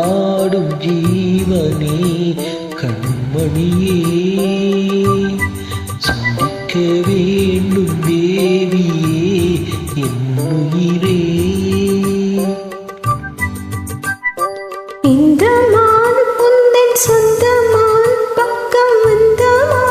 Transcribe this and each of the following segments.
சிந்தைக்குள்ளாடும் ஜீவனே கண்மணியே சந்திக்க வேண்டும் தேவியே என்னுயிரே. இந்த மான் உந்தன் சொந்தமான் பக்கம் வந்தமா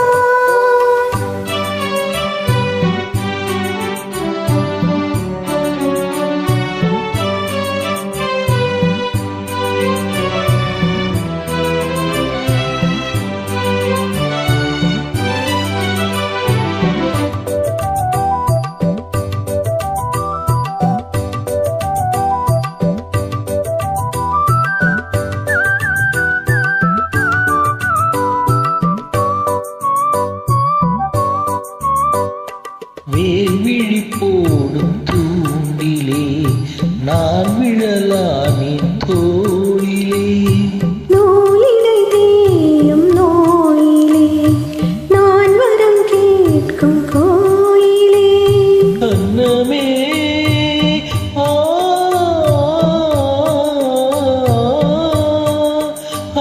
வேல்விழி போடும் தூண்டிலே நான் விழலானேன் தோளிலே. நூலிடை தேயும் நோயிலே நான் வரம் கேட்கும் கோயிலே. அன்னமே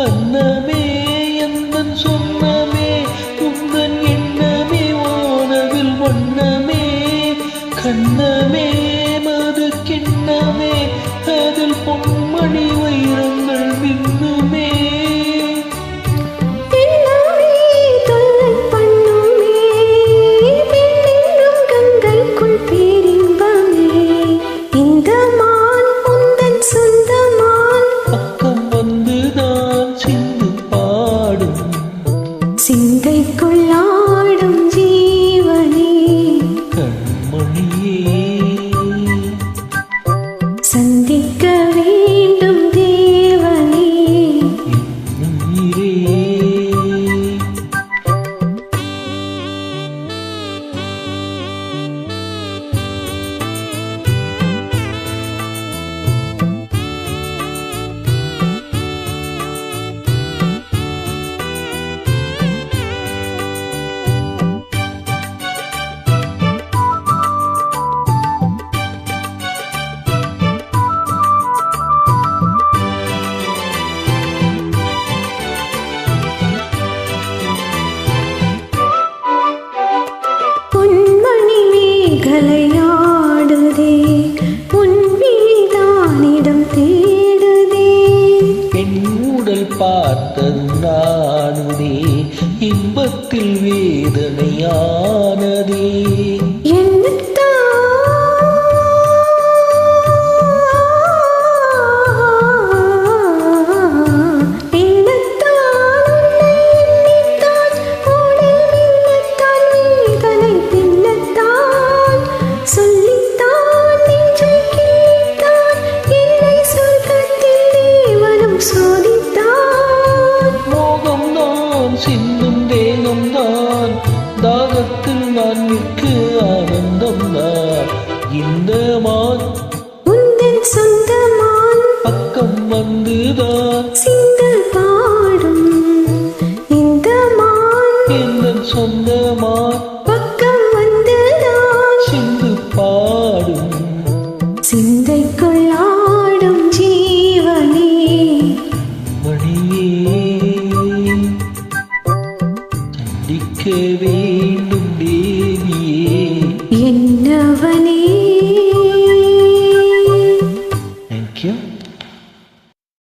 அன்னமே எந்தன் சொன்னமே உந்தன் எண்ணமே வானவில் வண்ணமே கண்ணமே மது கிண்ணமே அதில் பொன்மணி வைரங்கள் மின்னுமே. எல்லாமே தொல்லை பண்ணுமே பெண்ணென்னும் கங்கைக்குள் பேரின்பமே. இந்த மான் உந்தன் சொந்தமான் பக்கம் வந்துதான் சிந்து பாடும் சிந்தைக்குள்ளாடும் ஜீவனே கண்மணியே சந்திக்க வேண்டும் தேவனே என்னுயிரே. பொன்மணி மேகலையாடுதே உன் விழிதானிடம் தேடுதே. என் உடல் பார்த்தது நானுதே இன்பத்தில் வேதனையானதே. சிந்தும் தேகம் தான் தாகத்தில் நான் நிற்க ஆனந்தம் தான். இந்த மான் உந்தன் சொந்தமான் பக்கம் வந்துதான் சிந்து பாடும். இந்த மான் என் சொந்த மான் பக்கம் வந்துதான் சிந்து பாடும் சிந்தைக்குள்ளாடும் ஜீவனே மணியே சந்திக்க வேண்டும்